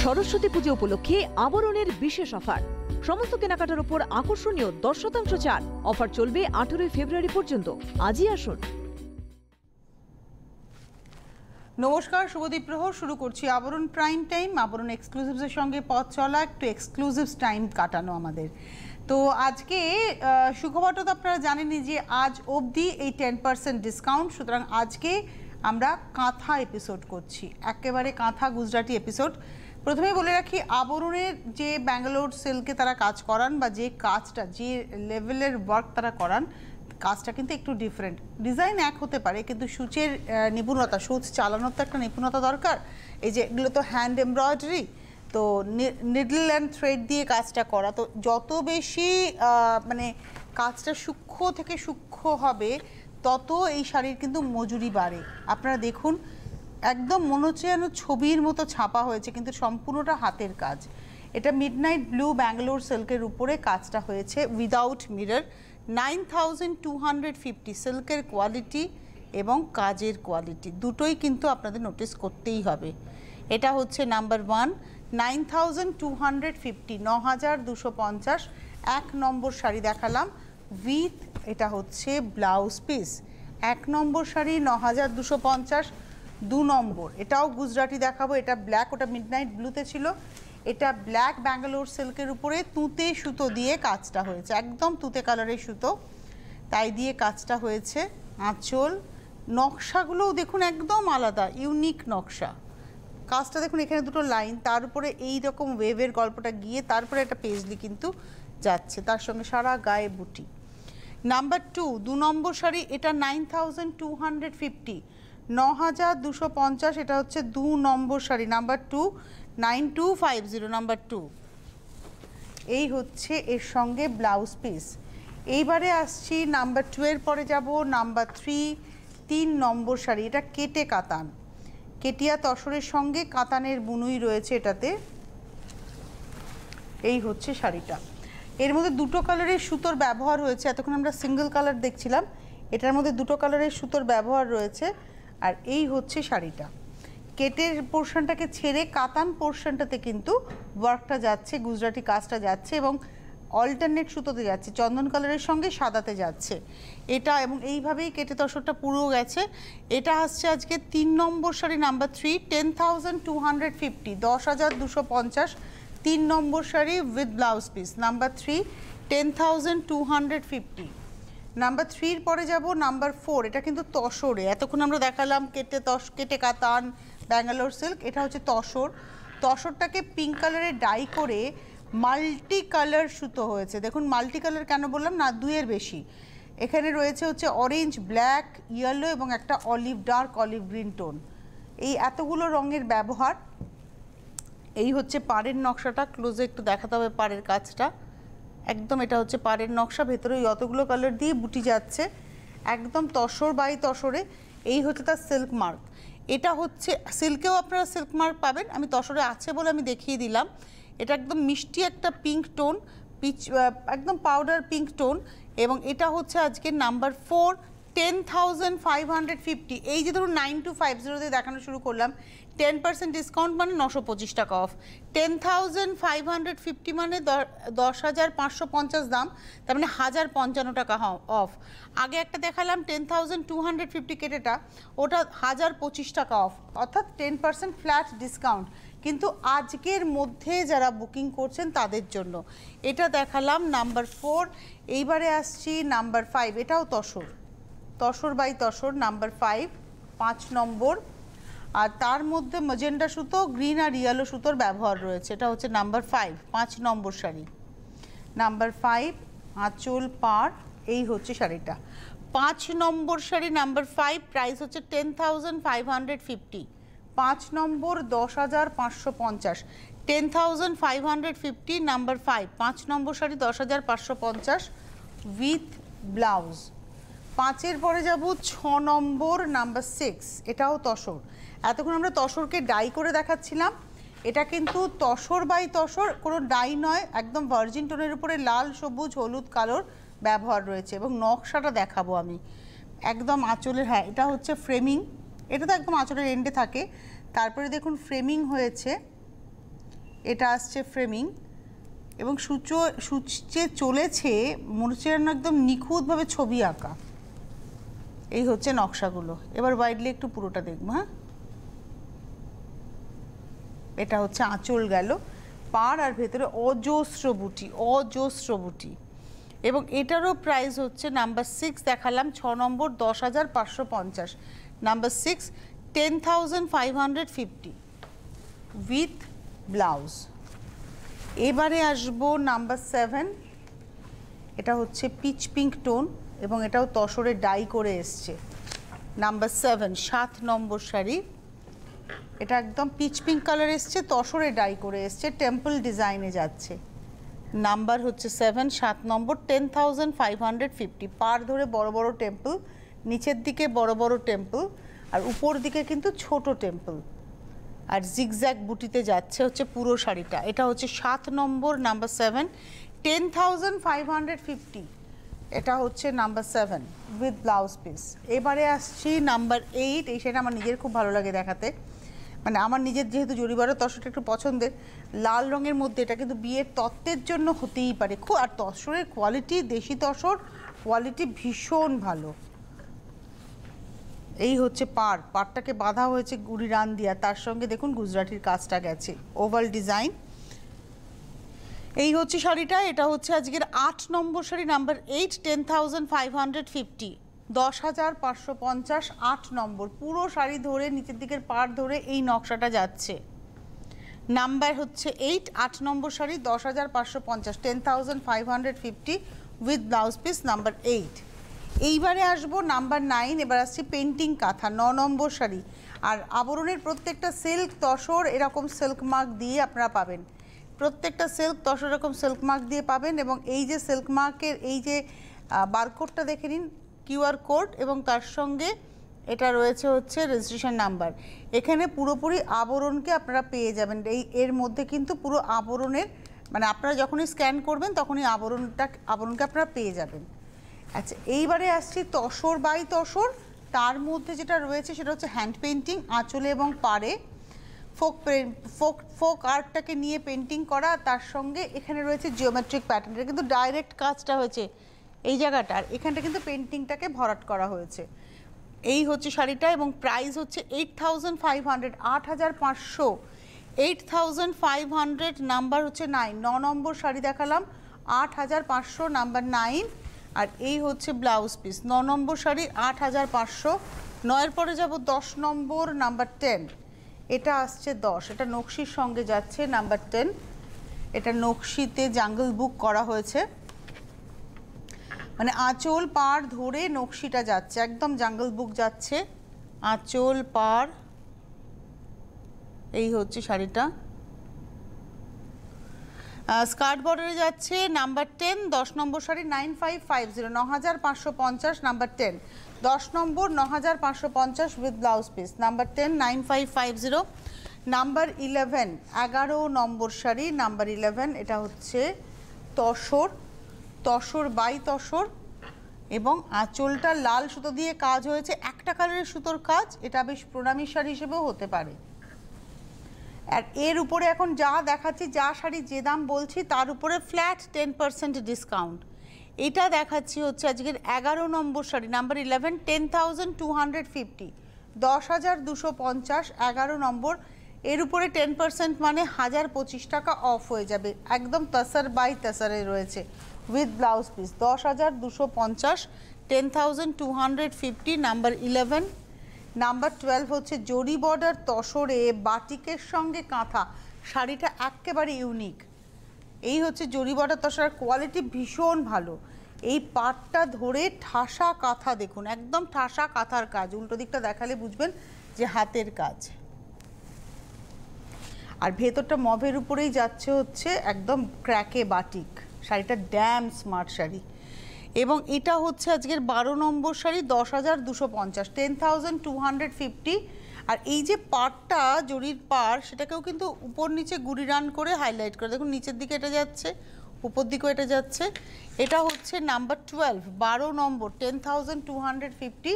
সরস্বতী পুজো উপলক্ষে আবরণের বিশেষ অফার, সমস্ত কেনাকাটার উপর আকর্ষণীয় 10% ছাড়। অফার চলবে 18 ফেব্রুয়ারি পর্যন্ত। আজই আসুন। নমস্কার, শুভদীপ প্রহর শুরু করছি আবরণ প্রাইম টাইম। আবরণ এক্সক্লুসিভসের সঙ্গে পথ চলা, একটু এক্সক্লুসিভস টাইম কাটানো আমাদের। তো আজকে সুখবরটা তো আপনারা জানেনই যে আজ অবধি এই 10% ডিসকাউন্ট। সুতরাং আজকে আমরা কাঁথা এপিসোড করছি, একেবারে কাঁথা গুজরাটি এপিসোড। প্রথমেই বলে রাখি, আবরণের যে ব্যাঙ্গালোর সিল্কে তারা কাজ করান বা যে কাজটা, যে লেভেলের ওয়ার্ক তারা করান, কাজটা কিন্তু একটু ডিফারেন্ট। ডিজাইন এক হতে পারে, কিন্তু সূচের নিপুণতা, সূচ চালানোর তো একটা নিপুণতা দরকার। এই যে এগুলো তো হ্যান্ড এমব্রয়ডারি, তো নিডল অ্যান্ড থ্রেড দিয়ে কাজটা করা। তো যত বেশি মানে কাজটা সূক্ষ্ম থেকে সূক্ষ্ম হবে, তত এই শাড়ির কিন্তু মজুরি বাড়ে। আপনারা দেখুন, একদম মনে হচ্ছে যেন ছবির মতো ছাপা হয়েছে, কিন্তু সম্পূর্ণটা হাতের কাজ। এটা মিডনাইট ব্লু ব্যাঙ্গালোর সিল্কের উপরে কাজটা হয়েছে উইদাউট মিরর। 9250 সিল্কের কোয়ালিটি এবং কাজের কোয়ালিটি দুটোই কিন্তু আপনাদের নোটিস করতেই হবে। এটা হচ্ছে নাম্বার 1, 9250, 9250। 1 নম্বর শাড়ি দেখালাম উইথ, এটা হচ্ছে ব্লাউজ পিস। 1 নম্বর শাড়ি 9250। 2 নম্বর, এটাও গুজরাটি দেখাবো। এটা ব্ল্যাক, ওটা মিডনাইট ব্লুতে ছিল। এটা ব্ল্যাক ব্যাঙ্গালোর সিল্কের উপরে তুঁতে সুতো দিয়ে কাজটা হয়েছে, একদম তুঁতে কালারের সুতো, তাই দিয়ে কাজটা হয়েছে। আঁচল, নকশাগুলোও দেখুন একদম আলাদা, ইউনিক নকশা। কাজটা দেখুন, এখানে দুটো লাইন, তার উপরে এই রকম ওয়েভের গল্পটা গিয়ে তারপরে একটা পেজলি কিন্তু যাচ্ছে, তার সঙ্গে সারা গায়ে বুটি। নাম্বার 2, 2 নম্বর শাড়ি, এটা 9250, 9250। এটা হচ্ছে 2 নম্বর শাড়ি, নাম্বার 2, 9250, নাম্বার 2। এই হচ্ছে এর সঙ্গে ব্লাউজ পিস। এইবারে আসছি নাম্বার 2 এর পরে যাব নাম্বার 3, 3 নম্বর শাড়ি। এটা কেটে কাতান, কেটিয়া তসরের সঙ্গে কাতানের বুনুই রয়েছে এটাতে। এই হচ্ছে শাড়িটা। এর মধ্যে দুটো কালারের সুতোর ব্যবহার হয়েছে। এতক্ষণ আমরা সিঙ্গেল কালার দেখছিলাম, এটার মধ্যে দুটো কালারের সুতোর ব্যবহার রয়েছে। আর এই হচ্ছে শাড়িটা। কেটের পোর্শনটাকে ছেড়ে কাতান পোর্শনটাতে কিন্তু ওয়ার্কটা যাচ্ছে, গুজরাটি কাজটা যাচ্ছে এবং অল্টারনেট সুতোতে যাচ্ছে, চন্দন কালারের সঙ্গে সাদাতে যাচ্ছে এটা, এবং এইভাবেই কেটে তসরটা পুরো গেছে। এটা আসছে আজকে 3 নম্বর শাড়ি, নাম্বার 3, 10250, 10250। 3 নম্বর sari with blouse piece, number 3, 10250। Number 3 পরে যাব নাম্বার 4। এটা কিন্তু তসরে, এতক্ষণ আমরা দেখালাম কেটে কাতান ব্যাঙ্গালোর সিল্ক, এটা হচ্ছে তসর। তসরটাকে পিঙ্ক কালারে ডাই করে মাল্টি কালার সুতো হয়েছে। দেখুন মাল্টি কালার কেন বললাম না, 2 এর বেশি। এখানে রয়েছে হচ্ছে অরেঞ্জ, ব্ল্যাক, ইয়েলো এবং একটা olive, dark olive green tone. এই এতগুলো রঙের ব্যবহার। এই হচ্ছে পাড়ের নকশাটা, ক্লোজে একটু দেখাতে হবে পাড়ের কাজটা। একদম এটা হচ্ছে পাড়ের নকশা, ভেতরে যতগুলো কালার দিয়ে বুটি যাচ্ছে, একদম তসর বাই তসরে। এই হচ্ছে তার সিল্ক মার্ক। এটা হচ্ছে সিল্কেও আপনারা সিল্ক মার্ক পাবেন, আমি তসরে আছে বলে আমি দেখিয়ে দিলাম। এটা একদম মিষ্টি একটা পিঙ্ক টোন, একদম পাউডার পিঙ্ক টোন। এবং এটা হচ্ছে আজকে নাম্বার 4, 10550। এই যে ধরুন 9250 দিয়ে দেখানো শুরু করলাম, 10% ডিসকাউন্ট মানে 925 টাকা অফ। 10550 মানে 10,550 দাম, তার মানে 1055 টাকা অফ। আগে একটা দেখালাম 10250 কেটেটা, ওটা 1025 টাকা অফ, অর্থাৎ 10% ফ্ল্যাট ডিসকাউন্ট। কিন্তু আজকের মধ্যে যারা বুকিং করছেন তাদের জন্য এটা দেখালাম নাম্বার 4। এইবারে আসছি নাম্বার 5। এটাও তসর, তসর বাই তসর, নাম্বার 5, 5 নম্বর। আর তার মধ্যে ম্যাজেন্ডা সুতো, গ্রিন আর ইয়েলো সুতোর ব্যবহার রয়েছে। এটা হচ্ছে নাম্বার 5, 5 নম্বর শাড়ি। নাম্বার 5 আঁচল পাড়, এই হচ্ছে শাড়িটা। 5 নম্বর শাড়ি নাম্বার 5, প্রাইস হচ্ছে 10,550। 5 নম্বর 10,550, 10,550 নাম্বার 5, 5 নম্বর শাড়ি 10,550 উইথ ব্লাউজ। 5-এর পরে যাব 6 নম্বর নাম্বার 6, এটাও তসর। এতক্ষণ আমরা তসরকে ডাই করে দেখাচ্ছিলাম, এটা কিন্তু তসর বাই তসর, কোনো ডাই নয়, একদম ভার্জিন টোনের উপরে লাল, সবুজ, হলুদ কালোর ব্যবহার রয়েছে। এবং নকশাটা দেখাবো আমি একদম আঁচলের। হ্যাঁ, এটা হচ্ছে ফ্রেমিং, এটা তো একদম আঁচলের এন্ডে থাকে। তারপরে দেখুন ফ্রেমিং হয়েছে, এটা আসছে ফ্রেমিং, এবং সূচে চলেছে মনে হচ্ছে যেন একদম নিখুঁতভাবে ছবি আঁকা। এই হচ্ছে নকশাগুলো। এবার ওয়াইডলি একটু পুরোটা দেখবো। হ্যাঁ, এটা হচ্ছে আঁচল গেল, পাড় আর ভেতরে অজস্র বুটি, অজস্র বুটি। এবং এটারও প্রাইস হচ্ছে নাম্বার 6 দেখালাম, 6 নম্বর 10,550, নাম্বার 6 10,550 উইথ ব্লাউজ। এবারে আসবো নাম্বার 7, এটা হচ্ছে পিচ পিঙ্ক টোন এবং এটাও তসরে ডাই করে এসছে। নাম্বার 7, 7 নম্বর শাড়ি, এটা একদম পিচ পিঙ্ক কালার এসছে, তসরে ডাই করে এসছে, টেম্পল ডিজাইনে যাচ্ছে। নাম্বার হচ্ছে 7, 7 নম্বর 10,550। পাড় ধরে বড় বড় টেম্পল, নিচের দিকে বড় বড় টেম্পল, আর উপর দিকে কিন্তু ছোট টেম্পল, আর জিগজ্যাগ বুটিতে যাচ্ছে হচ্ছে পুরো শাড়িটা। এটা হচ্ছে 7 নম্বর নাম্বার 7, 10,550। এটা হচ্ছে নাম্বার 7 উইথ ব্লাউজ পিস। এবারে আসছি নাম্বার 8, এই শাড়িটা আমার নিজের খুব ভালো লাগে দেখাতে, মানে আমার নিজের যেহেতু জরিবারও তসরটা একটু পছন্দের, লাল রঙের মধ্যে এটা কিন্তু বিয়ের তত্ত্বের জন্য হতেই পারে। খুব, আর তসরের কোয়ালিটি, দেশি তসর কোয়ালিটি ভীষণ ভালো। এই হচ্ছে পাড়টাকে বাঁধা হয়েছে গুড়ি রান দিয়া, তার সঙ্গে দেখুন গুজরাটির কাজটা গেছে, ওভাল ডিজাইন। এই হচ্ছে শাড়িটা, এটা হচ্ছে আজকের 8 নম্বর শাড়ি নাম্বার 8, 10,550, 10,550, 8 নম্বর। পুরো শাড়ি ধরে নিচের দিকের পাড় ধরে এই নকশাটা যাচ্ছে। নাম্বার হচ্ছে 8, 8 নম্বর sari 10,550, 10,550 with blouse piece, number 8। এইবারে আসবো নাম্বার 9, এবার আসছি পেন্টিং কাঁথা, 9 নম্বর শাড়ি। আর আবরণের প্রত্যেকটা সিল্ক তসর এরকম সিল্ক মার্ক দিয়ে আপনারা পাবেন, প্রত্যেকটা সিল্ক তসর এরকম সিল্ক মার্ক দিয়ে পাবেন। এবং এই যে সিল্ক মার্কের এই যে বারকোডটা দেখে নিন, কিউআর কোড, এবং তার সঙ্গে এটা রয়েছে হচ্ছে রেজিস্ট্রেশন নাম্বার। এখানে পুরোপুরি আবরণকে আপনারা পেয়ে যাবেন, এর মধ্যে কিন্তু পুরো আবরণের, মানে আপনারা যখনই স্ক্যান করবেন তখনই আবরণকে আপনারা পেয়ে যাবেন। আচ্ছা, এইবারে আসছি তসর বাই তসর, তার মধ্যে যেটা রয়েছে সেটা হচ্ছে হ্যান্ড পেন্টিং, আঁচলে এবং পাড়ে ফোক আর্টটাকে নিয়ে পেন্টিং করা, তার সঙ্গে এখানে রয়েছে জিওমেট্রিক প্যাটার্ন। এটা কিন্তু ডাইরেক্ট কাজটা হয়েছে এই জায়গাটার, এখানটা কিন্তু পেন্টিংটাকে ভরাট করা হয়েছে। এই হচ্ছে শাড়িটা, এবং প্রাইস হচ্ছে 8,500, 8,500, 8,500, নাম্বার হচ্ছে 9, 9 নম্বর শাড়ি দেখালাম, 8,500 নাম্বার 9। আর এই হচ্ছে ব্লাউজ পিস, 9 নম্বর শাড়ি 8,500। 9-এর পরে যাব 10 নম্বর নাম্বার 10, এটা আসছে 10, এটা নকশির সঙ্গে যাচ্ছে নাম্বার 10। এটা নকশিতে জাঙ্গল বুক করা হয়েছে, মানে আঁচল পাড় ধরে নকশিটা যাচ্ছে, একদম জাঙ্গল বুক যাচ্ছে, আঁচল পাড়। এই হচ্ছে শাড়িটা, স্কার্ট বর্ডারে যাচ্ছে number 10, 10 number sari 9,550, 9,550 number 10, 10 number 9,550 with blouse piece, number 10, 9,550। Number 11, 11 number sari number 11, এটা হচ্ছে তসর বাই তসর, এবং আঁচলটা লাল সুতো দিয়ে কাজ হয়েছে, একটা কালারের সুতোর কাজ, এটা বেশ প্রণামী শাড়ি হিসেবেও হতে পারে। আর এর উপরে এখন যা দেখাচ্ছি, যা শাড়ি যে দাম বলছি তার উপরে ফ্ল্যাট 10% ডিসকাউন্ট। এটা দেখাচ্ছি হচ্ছে আজকের 11 নম্বর শাড়ি নাম্বার 11, 10,250, 10,250, 11 নম্বর। এর উপরে 10% মানে 1,025 টাকা অফ হয়ে যাবে, একদম তসর বাই তসরে রয়েছে with blouse piece, 10,250, 10,250 number 11। Number 12 হচ্ছে জরি বর্ডার তসরে বাটিকের সঙ্গে কাঁথা, শাড়িটা একেবারে ইউনিক। এই হচ্ছে জরি বর্ডার তসরের কোয়ালিটি ভীষণ ভালো। এই পাটটা ধরে ঠাসা কাঁথা দেখুন, একদম ঠাসা কাঁথার কাজ, উল্টো দিকটা দেখালে বুঝবেন যে হাতের কাজ। আর ভেতরটা মভের উপরেই যাচ্ছে হচ্ছে একদম ক্র্যাকে বাটিক, শাড়িটা ড্যাম স্মার্ট শাড়ি। এবং এটা হচ্ছে আজকের 12 নম্বর শাড়ি, 10,250, 10,250। আর এই যে পাড়টা জরির পাড়, সেটাকেও কিন্তু উপর নিচে গুড়ি রান করে হাইলাইট করে, দেখুন নিচের দিকে এটা যাচ্ছে, উপর দিকেও এটা যাচ্ছে। এটা হচ্ছে নাম্বার 12, 12 নম্বর, 10,250।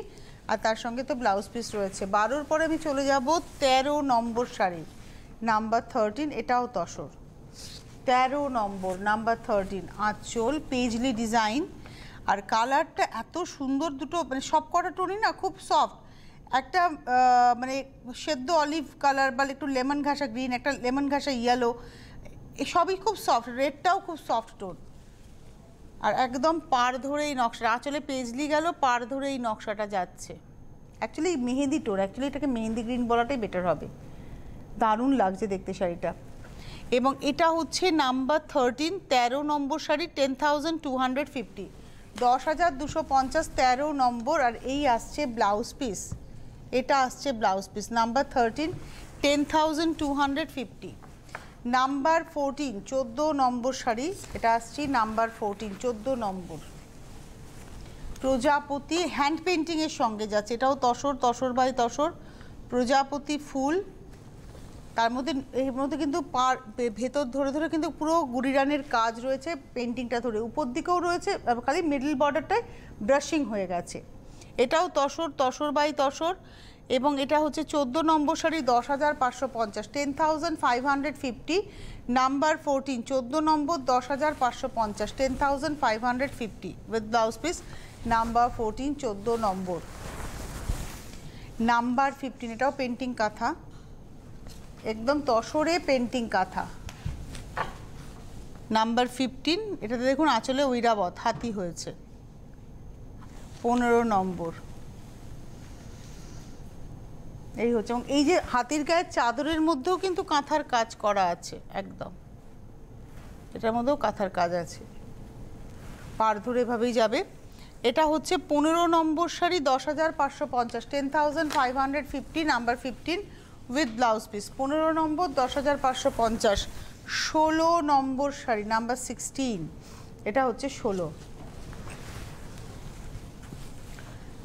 আর তার সঙ্গে তো ব্লাউজ পিস রয়েছে। 12-র পরে আমি চলে যাব 13 নম্বর শাড়ি, নাম্বার 13, এটাও তসর। 13 নম্বর, নাম্বার 13, আঁচল পেজলি ডিজাইন। আর কালারটা এত সুন্দর, দুটো মানে সব কটা টোনই না খুব সফট, একটা মানে সেদ্ধ অলিভ কালার বা একটু লেমন ঘাসা গ্রিন, একটা লেমন ঘাসা ইয়েলো, সবই খুব সফট, রেডটাও খুব সফট টোন। আর একদম পাড় ধরে এই নকশা, আঁচলে পেজলি গেল, পাড় ধরে এই নকশাটা যাচ্ছে। অ্যাকচুয়ালি মেহেন্দি টোন, অ্যাকচুয়ালি এটাকে মেহেন্দি গ্রিন বলাটাই বেটার হবে। দারুণ লাগছে দেখতে শাড়িটা। এবং এটা হচ্ছে নাম্বার 13, 13 নম্বর শাড়ি, 10,250, 10,250, 13 নম্বর। আর এই আসছে ব্লাউজ পিস, এটা আসছে ব্লাউজ পিস, নাম্বার 13, 10,250। নাম্বার 14, 14 নম্বর শাড়ি, এটা আসছি নাম্বার 14, 14 নম্বর, প্রজাপতি হ্যান্ড পেন্টিংয়ের সঙ্গে যাচ্ছে, এটাও তসর, তসর বাই তসর, প্রজাপতি ফুল। তার মধ্যে এর মধ্যে কিন্তু ভেতর ধরে ধরে কিন্তু পুরো গুড়িরানের কাজ রয়েছে, পেন্টিংটা ধরে উপর দিকেও রয়েছে, খালি মিডল বর্ডারটায় ব্রাশিং হয়ে গেছে। এটাও তসর, তসর বাই তসর। এবং এটা হচ্ছে 14 নম্বর শাড়ি, 10,550, 10,550, নাম্বার 14, 14 নম্বর, 10,550, 10,550 উইথ ব্লাউজ পিস, নাম্বার 14, 14 নম্বর। নাম্বার 15, এটাও পেন্টিং কাঁথা, একদম তসরে পেন্টিং কাঁথা, নাম্বার 15। এটাতে দেখুন আঁচলে ঐরাবত হাতি হয়েছে, 15 নম্বর। এই হচ্ছে, এবং এই যে হাতির গায়ের চাদরের মধ্যেও কিন্তু কাঁথার কাজ করা আছে, একদম এটার মধ্যেও কাঁথার কাজ আছে, পাড় ধরে এভাবেই যাবে। এটা হচ্ছে 15 নম্বর sari, 10,550, 10,550, number 15 with blouse piece, 15 নম্বর, 10,550। 16 নম্বর শাড়ি, নাম্বার 16, এটা হচ্ছে 16,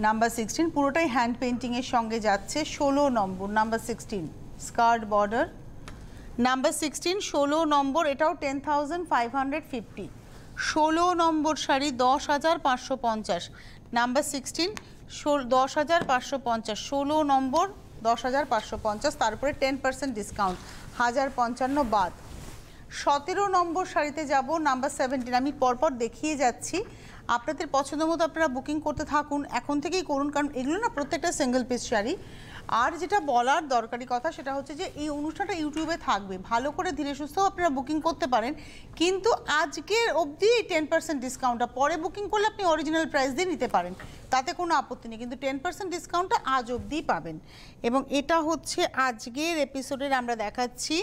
নাম্বার 16, পুরোটাই হ্যান্ড পেন্টিংয়ের সঙ্গে যাচ্ছে। 16 নম্বর, নাম্বার 16, স্কার্ট বর্ডার, নাম্বার 16, 16 নম্বর, এটাও 10,550। 16 নম্বর শাড়ি, 10,550, নাম্বার 16, 10,550, 16 নম্বর, 10,550, তারপরে 10% ডিসকাউন্ট, 1,055 বাদ। 17 নম্বর শাড়িতে যাব, নাম্বার 17। আমি পরপর দেখিয়ে যাচ্ছি, আপনাদের পছন্দ মতো আপনারা বুকিং করতে থাকুন, এখন থেকেই করুন, কারণ এগুলো না প্রত্যেকটা সিঙ্গেল পিস শাড়ি। আর যেটা বলার দরকারি কথা সেটা হচ্ছে যে এই অনুষ্ঠানটা ইউটিউবে থাকবে, ভালো করে ধীরে সুস্থ আপনারা বুকিং করতে পারেন, কিন্তু আজকের অবধি এই 10% ডিসকাউন্টটা, পরে বুকিং করলে আপনি অরিজিনাল প্রাইস দিয়ে নিতে পারেন, তাতে কোনো আপত্তি নেই, কিন্তু 10% ডিসকাউন্টটা আজ অবধিই পাবেন। এবং এটা হচ্ছে আজকের এপিসোডের আমরা দেখাচ্ছি,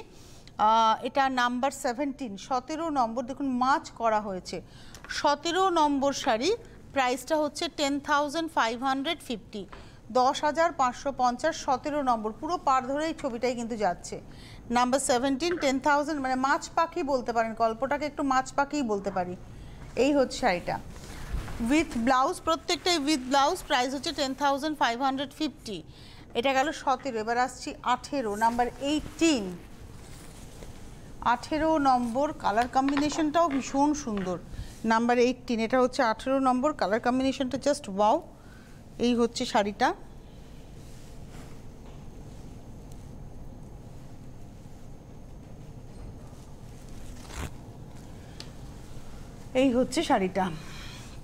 এটা নাম্বার 17, 17 নম্বর, দেখুন মাছ করা হয়েছে, 17 নম্বর শাড়ি, প্রাইসটা হচ্ছে 10,550, 10,550, 17 নম্বর, পুরো পার ধরে এই ছবিটাই কিন্তু যাচ্ছে। নাম্বার 17, 10,000, মানে মাছ পাখি বলতে পারেন, গল্পটাকে একটু মাছ পাখিই বলতে পারি। এই হচ্ছে শাড়িটা উইথ ব্লাউজ, প্রত্যেকটাই উইথ ব্লাউজ, প্রাইস হচ্ছে 10,550। এটা গেল 17। এবার আসছি 18, নাম্বার 18, 18 নম্বর, কালার কম্বিনেশনটাও ভীষণ সুন্দর, নাম্বার 18, এটা হচ্ছে 18 নম্বর, কালার কম্বিনেশনটা জাস্ট ওয়াও। এই হচ্ছে শাড়িটা, এই হচ্ছে শাড়িটা,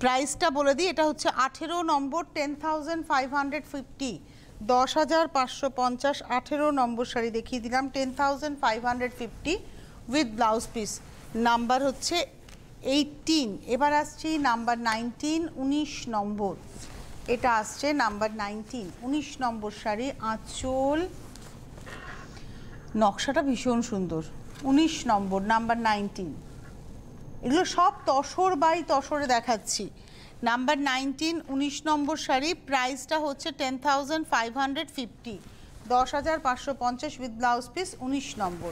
প্রাইসটা বলে দিই, এটা হচ্ছে 18 নম্বর, 10,550, 10,550, 18 নম্বর শাড়ি দেখিয়ে দিলাম, 10,550 উইথ ব্লাউজ পিস, নাম্বার হচ্ছে 18। এবার আসছি নাম্বার 19, 19 নম্বর, এটা আসছে নাম্বার 19, 19 নম্বর শাড়ি। আঁচল, নকশাটা ভীষণ সুন্দর। 19 নম্বর, নাম্বার 19। এগুলো সব তসর বাই তসরে দেখাচ্ছি। নাম্বার 19, 19 নম্বর শাড়ি। প্রাইসটা হচ্ছে 10,550, 10,550 উইথ ব্লাউজ পিস, 19 নম্বর।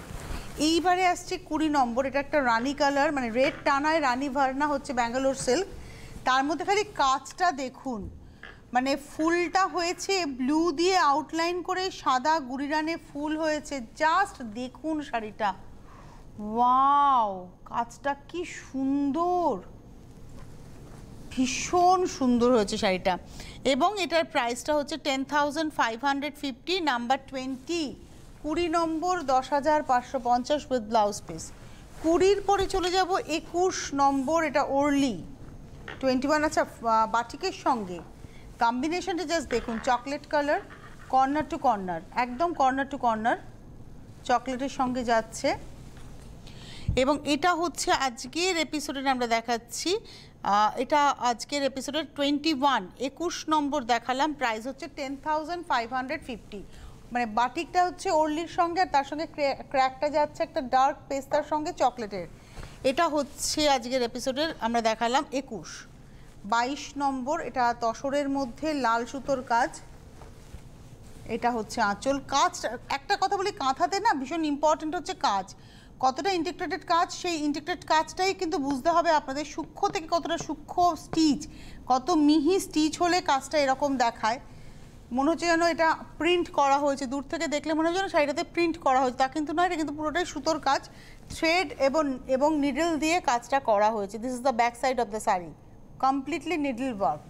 এইবারে আসছে 20 নম্বর। এটা একটা রানি কালার, মানে রেড টানায় রানি ভার্না হচ্ছে ব্যাঙ্গালোর সিল্ক। তার মধ্যে খালি কাজটা দেখুন, মানে ফুলটা হয়েছে ব্লু দিয়ে আউটলাইন করে, সাদা গুড়িরানে ফুল হয়েছে। জাস্ট দেখুন শাড়িটা, ওয়াও, কাজটা কি সুন্দর, ভীষণ সুন্দর হয়েছে শাড়িটা। এবং এটার প্রাইসটা হচ্ছে 10,550, নাম্বার 20, 20 নম্বর, 10,550 উইথ ব্লাউজ পিস। 20-র পরে চলে যাব 21 নম্বর। এটা ওরলি 21। আচ্ছা, বাটিকের সঙ্গে কম্বিনেশনটা জাস্ট দেখুন, chocolate colour, corner to corner, একদম কর্নার টু কর্নার চকলেটের সঙ্গে যাচ্ছে। এবং এটা হচ্ছে আজকের এপিসোডে আমরা দেখাচ্ছি, এটা আজকের এপিসোডের 21, 21 নম্বর দেখালাম। প্রাইস হচ্ছে 10,550, মানে বাটিকটা হচ্ছে ওরলির সঙ্গে, আর তার সঙ্গে ক্র্যাকটা যাচ্ছে একটা ডার্ক পেস্তার সঙ্গে চকলেটের। এটা হচ্ছে আজকের এপিসোডের আমরা দেখালাম 21। 22 নম্বর, এটা তসরের মধ্যে লাল সুতোর কাজ। এটা হচ্ছে আঁচল। কাজ, একটা কথা বলি, কাঁথাতে না ভীষণ ইম্পর্টেন্ট হচ্ছে কাজ, কতটা ইন্টিগ্রেটেড কাজ। সেই ইন্টিগ্রেটেড কাজটাই কিন্তু বুঝতে হবে আপনাদের, সূক্ষ্ম থেকে কতটা সূক্ষ্ম স্টিচ, কত মিহি স্টিচ হলে কাজটা এরকম দেখায়। মনে হচ্ছে যেন এটা প্রিন্ট করা হয়েছে, দূর থেকে দেখলে মনে হয় যেন শাড়িটাতে প্রিন্ট করা হয়েছে, তা কিন্তু নয়। এটা কিন্তু পুরোটাই সুতোর কাজ, থ্রেড এবং নিডল দিয়ে কাজটা করা হয়েছে। This is the back side of the sari, completely needle work.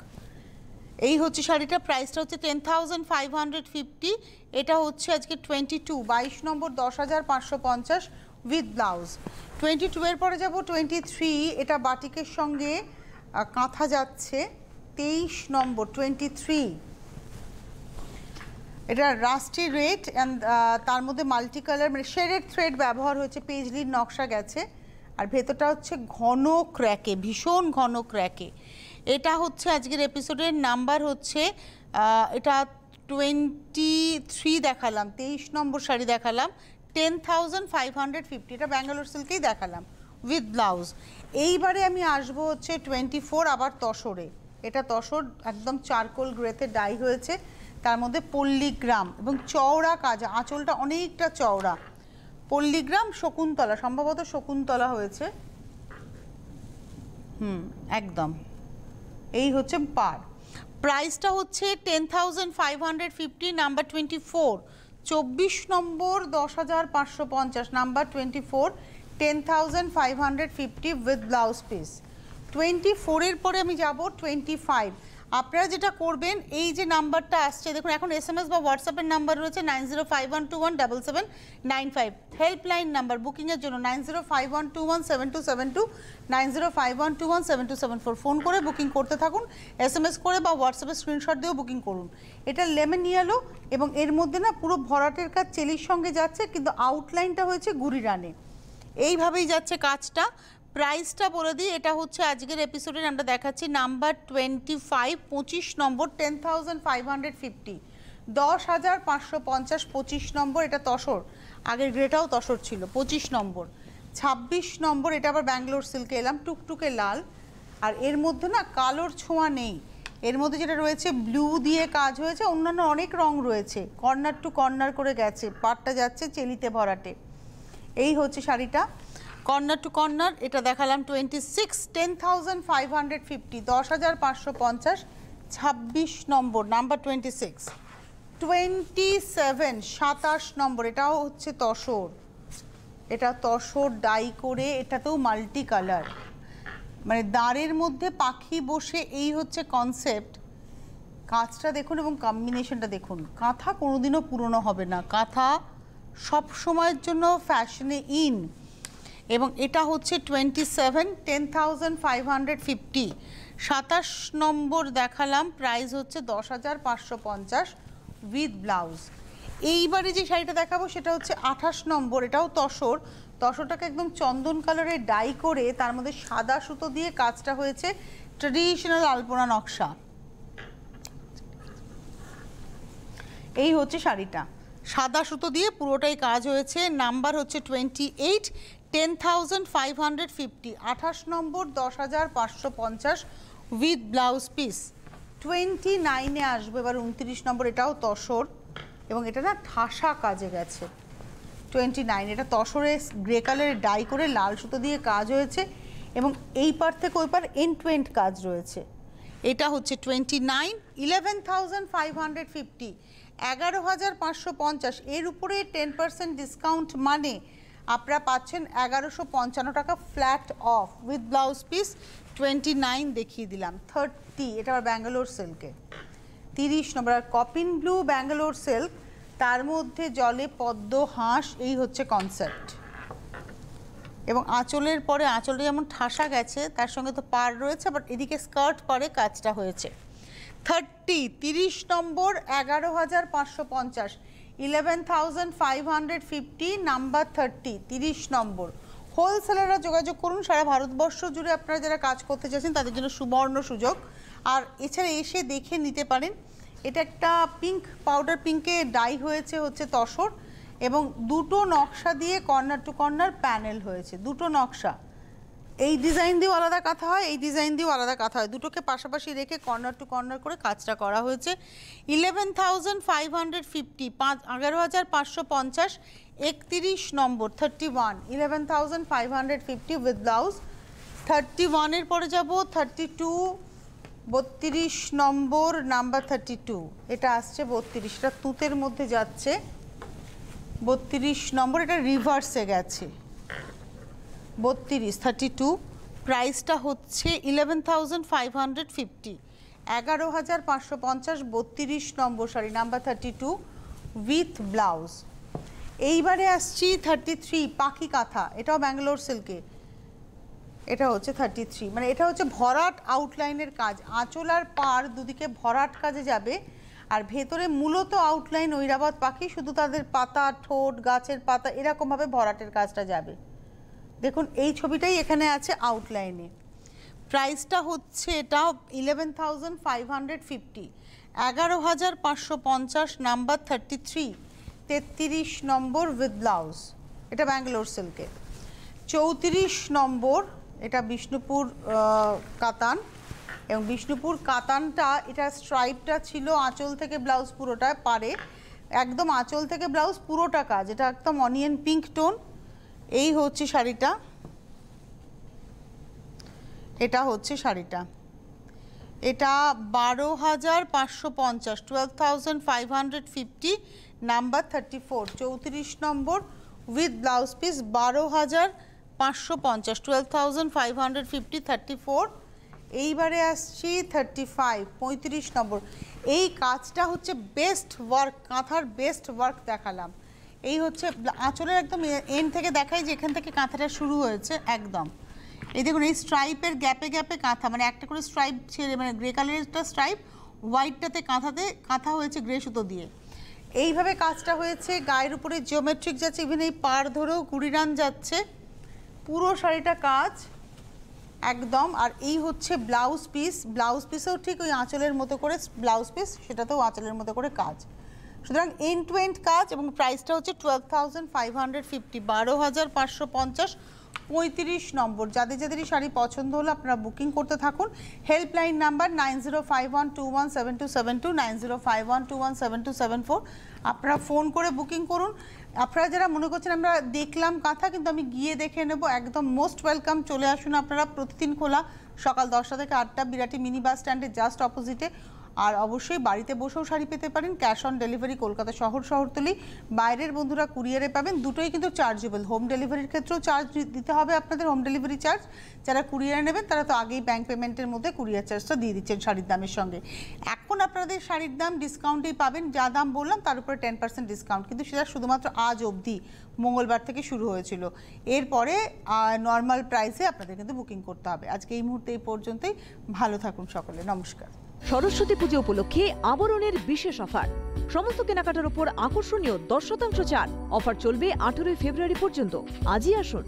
এই হচ্ছে শাড়িটা, প্রাইসটা হচ্ছে 10,550। এটা হচ্ছে আজকে 22, 22 নম্বর, 10,550 উইথ ব্লাউজ। 22-এর পরে যাব 23। এটা বাটিকের সঙ্গে কাঁথা যাচ্ছে। 23 নম্বর, 23। এটা রাস্টি রেড অ্যান্ড তার মধ্যে মাল্টি কালার, মানে শেডেড থ্রেড ব্যবহার হয়েছে, পেজলির নকশা গেছে। আর ভেতরটা হচ্ছে ঘন ক্র্যাকে, ভীষণ ঘন ক্র্যাকে। এটা হচ্ছে আজকের এপিসোডের নাম্বার হচ্ছে, এটা 23 দেখালাম, 23 নম্বর শাড়ি দেখালাম, 10,550। এটা ব্যাঙ্গালোর সিল্কেই দেখালাম উইথ ব্লাউজ। এইবারে আমি আসবো হচ্ছে 24, আবার তসরে। এটা তসর, একদম চারকোল গ্রেতে ডাই হয়েছে, তার মধ্যে পল্লীগ্রাম এবং চওড়া কাজ। আঁচলটা অনেকটা চওড়া, পল্লীগ্রাম, শকুন্তলা, সম্ভবত শকুন্তলা হয়েছে। একদম এই হচ্ছে পার। প্রাইসটা হচ্ছে 10,550, নাম্বার 24, 24 নম্বর, 10,550, নাম্বার 24, 10,550 উইথ ব্লাউজ পিস। 24-এর পরে আমি যাব 25। আপনারা যেটা করবেন, এই যে নাম্বারটা আসছে দেখুন, এখন SMS বা হোয়াটসঅ্যাপের নাম্বার রয়েছে 9051217795, হেল্পলাইন নাম্বার বুকিংয়ের জন্য 9051217272, 9051217274। ফোন করে বুকিং করতে থাকুন, SMS করে বা হোয়াটসঅ্যাপে স্ক্রিনশট দিয়েও বুকিং করুন। এটা লেমন ইয়েলো এবং এর মধ্যে না পুরো ভরাটের কাজ চেলির সঙ্গে যাচ্ছে, কিন্তু আউটলাইনটা হয়েছে গুড়িরানে। এইভাবেই যাচ্ছে কাজটা। প্রাইসটা বলে দিই, এটা হচ্ছে আজকের এপিসোডে আমরা দেখাচ্ছি নাম্বার 25, 25 নম্বর, 10,550, 10,550, 25 নম্বর। এটা তসর, আগের গ্রেটাও তসর ছিল। 25 নম্বর, 26 নম্বর। এটা আবার ব্যাঙ্গালোর সিল্কে এলাম, টুকটুকে লাল। আর এর মধ্যে না কালোর ছোঁয়া নেই, এর মধ্যে যেটা রয়েছে ব্লু দিয়ে কাজ হয়েছে, অন্যান্য অনেক রং রয়েছে, কর্নার টু কর্নার করে গেছে, পাটটা যাচ্ছে চেলিতে ভরাটে। এই হচ্ছে শাড়িটা, কর্নার টু কর্নার। এটা দেখালাম 26, 10,550, 10,550, 26 নম্বর, নাম্বার 26। 27, 27 নম্বর। এটাও হচ্ছে তসর, এটা তসর ডাই করে, এটাতেও মাল্টি কালার, মানে দাঁড়ের মধ্যে পাখি বসে, এই হচ্ছে কনসেপ্ট। কাজটা দেখুন এবং কম্বিনেশনটা দেখুন। কাঁথা কোনোদিনও পুরনো হবে না, কাঁথা সব সময়ের জন্য ফ্যাশনে ইন। এবং এটা হচ্ছে 27, 10,550, 27 নম্বর দেখালাম, প্রাইস হচ্ছে 10,550 উইথ ব্লাউজ। এইবারে যে শাড়িটা দেখাবো সেটা হচ্ছে 28 নম্বর। এটাও তসর, তসরটাকে একদম চন্দন কালারে ডাই করে তার মধ্যে সাদা সুতো দিয়ে কাজটা হয়েছে ট্রেডিশনাল আলপনা নকশা। এই হচ্ছে শাড়িটা, সাদা সুতো দিয়ে পুরোটাই কাজ হয়েছে। নাম্বার হচ্ছে 28, 10,550, 28 নম্বর 10,550 উইথ ব্লাউজ পিস। 29-এ আসবে এবার 29 নম্বর, এটাও তসর এবং এটা না ঠাসা কাজে গেছে। 29, এটা তসরে গ্রে কালারের ডাই করে লাল সুতো দিয়ে কাজ হয়েছে এবং এই পার থেকে ওই পার এন্ড টু এন্ড কাজ রয়েছে। এটা হচ্ছে 29, 11,550, 11,550। এর উপরে 10% ডিসকাউন্ট মানে আপনারা পাচ্ছেন 1,155 টাকা flat of with blouse piece. 29 দেখিয়ে দিলাম। 30, এটা আবার ব্যাঙ্গালোর সিল্কে। 30 নম্বর আর কপিন ব্লু ব্যাঙ্গালোর সিল্ক, তার মধ্যে জলে পদ্ম হাঁস, এই হচ্ছে কনসেপ্ট। এবং আঁচলের পরে আঁচলটা যেমন ঠাসা গেছে তার সঙ্গে তো পাড় রয়েছে, বাট এদিকে স্কার্ট পাড়ে কাজটা হয়েছে। 30 নম্বর 11,550, 11,550, নাম্বার 30 নম্বর। হোলসেলাররা যোগাযোগ করুন। সারা ভারতবর্ষ জুড়ে আপনারা যারা কাজ করতে চাইছেন তাদের জন্য সুবর্ণ সুযোগ। আর এছাড়া এসে দেখে নিতে পারেন। এটা একটা পিঙ্ক, পাউডার পিঙ্কে ডাই হয়েছে হচ্ছে তসর এবং দুটো নকশা দিয়ে কর্নার টু কর্নার প্যানেল হয়েছে। দুটো নকশা, এই ডিজাইন দিয়েও আলাদা কাঁথা হয়, এই ডিজাইন দিয়েও আলাদা কাঁথা হয়, দুটোকে পাশাপাশি রেখে কর্নার টু কর্নার করে কাজটা করা হয়েছে। 11,550, 11,550, 31 নম্বর 31, 11,550 উইথ ব্লাউজ। 31-এর পরে যাব 32, 32 নম্বর, নাম্বার 32, এটা আসছে 32, এটা তুতের মধ্যে যাচ্ছে। 32 নম্বর, এটা রিভার্সে গেছে। 32, প্রাইসটা হচ্ছে 11,550, 11,550, 32 নম্বর শাড়ি, নাম্বার 32 উইথ ব্লাউজ। এইবারে আসছি 33, পাখি কাঁথা, এটাও ব্যাঙ্গালোর সিল্কে। এটা হচ্ছে 33, মানে এটা হচ্ছে ভরাট আউটলাইনের কাজ, আঁচল আর পাড় দুদিকে ভরাট কাজে যাবে। আর ভেতরে মূলত আউটলাইন ঐরাবত পাখি, শুধু তাদের পাতা, ঠোঁট, গাছের পাতা এরকমভাবে ভরাটের কাজটা যাবে। দেখুন এই ছবিটাই এখানে আছে আউটলাইনে। প্রাইসটা হচ্ছে এটা 11,550, 11,550, নাম্বার 33, 33 নম্বর উইথ ব্লাউজ। এটা ব্যাঙ্গালোর সিল্কে। 34 নম্বর, এটা বিষ্ণুপুর কাতান এবং বিষ্ণুপুর কাতানটা, এটা স্ট্রাইপটা ছিল আঁচল থেকে ব্লাউজ পুরোটা পারে, একদম আঁচল থেকে ব্লাউজ পুরোটা কাজ। এটা একদম অনিয়ন পিঙ্ক টোন। এই হচ্ছে শাড়িটা, এটা হচ্ছে শাড়িটা। এটা 12,550, 12,550, number 34, 34 number with blouse piece. 12,550, 12,550, 34। এইবারে আসছি 35, 35 নম্বর। এই কাজটা হচ্ছে বেস্ট ওয়ার্ক, কাঁথার বেস্ট ওয়ার্ক দেখালাম। এই হচ্ছে আঁচলের একদম এন্ড থেকে দেখাই যে এখান থেকে কাঁথাটা শুরু হয়েছে একদম। এই দেখুন এই স্ট্রাইপের গ্যাপে গ্যাপে কাঁথা, মানে একটা করে স্ট্রাইপ ছেড়ে, মানে গ্রে কালারেরটা স্ট্রাইপ, হোয়াইটটাতে কাঁথা হয়েছে গ্রে সুতো দিয়ে। এইভাবে কাজটা হয়েছে, গায়ের উপরে জিওমেট্রিক যাচ্ছে, ইভেন এই পাড় ধরেও কুড়িরান যাচ্ছে, পুরো শাড়িটা কাজ একদম। আর এই হচ্ছে ব্লাউজ পিস, ব্লাউজ পিসেও ঠিক ওই আঁচলের মতো করে ব্লাউজ পিস, সেটাতেও আঁচলের মতো করে কাজ। সুতরাং এন্ড টু এন্ড কাজ এবং প্রাইসটা হচ্ছে 12,550, 12,550, 35 নম্বর। যাদের যাদেরই শাড়ি পছন্দ হলো আপনারা বুকিং করতে থাকুন। Helpline number 9051217272, 9051217274। আপনারা ফোন করে বুকিং করুন। আপনারা যারা মনে করছেন আমরা দেখলাম কাঁথা কিন্তু আমি গিয়ে দেখে নেব, একদম মোস্ট ওয়েলকাম, চলে আসুন আপনারা। প্রতিদিন খোলা সকাল 10টা থেকে 8টা, বিরাটি মিনি বাস স্ট্যান্ডের জাস্ট অপোজিটে। আর অবশ্যই বাড়িতে বসেও শাড়ি পেতে পারেন, ক্যাশ অন ডেলিভারি কলকাতা শহরতলি। বাইরের বন্ধুরা কুরিয়ারে পাবেন, দুটোই কিন্তু চার্জেবল। হোম ডেলিভারির ক্ষেত্রেও চার্জ দিতে হবে আপনাদের, হোম ডেলিভারি চার্জ। যারা কুরিয়ারে নেবেন তারা তো আগেই ব্যাংক পেমেন্টের মধ্যে কুরিয়ার চার্জটা দিয়ে দিচ্ছেন শাড়ির দামের সঙ্গে। এখন আপনাদের শাড়ির দাম ডিসকাউন্টেই পাবেন, যা দাম বললাম তার উপরে 10% ডিসকাউন্ট, কিন্তু সেটা শুধুমাত্র আজ অবধি, মঙ্গলবার থেকে শুরু হয়েছিল। এরপরে নর্মাল প্রাইসে আপনাদের কিন্তু বুকিং করতে হবে। আজকে এই মুহূর্তে এই পর্যন্তই। ভালো থাকুন সকলে, নমস্কার। সরস্বতী পুজো উপলক্ষে আবরণের বিশেষ অফার, সমস্ত কেনাকাটার উপর আকর্ষণীয় 10% ছাড়। অফার চলবে 18 ফেব্রুয়ারি পর্যন্ত। আজই আসুন।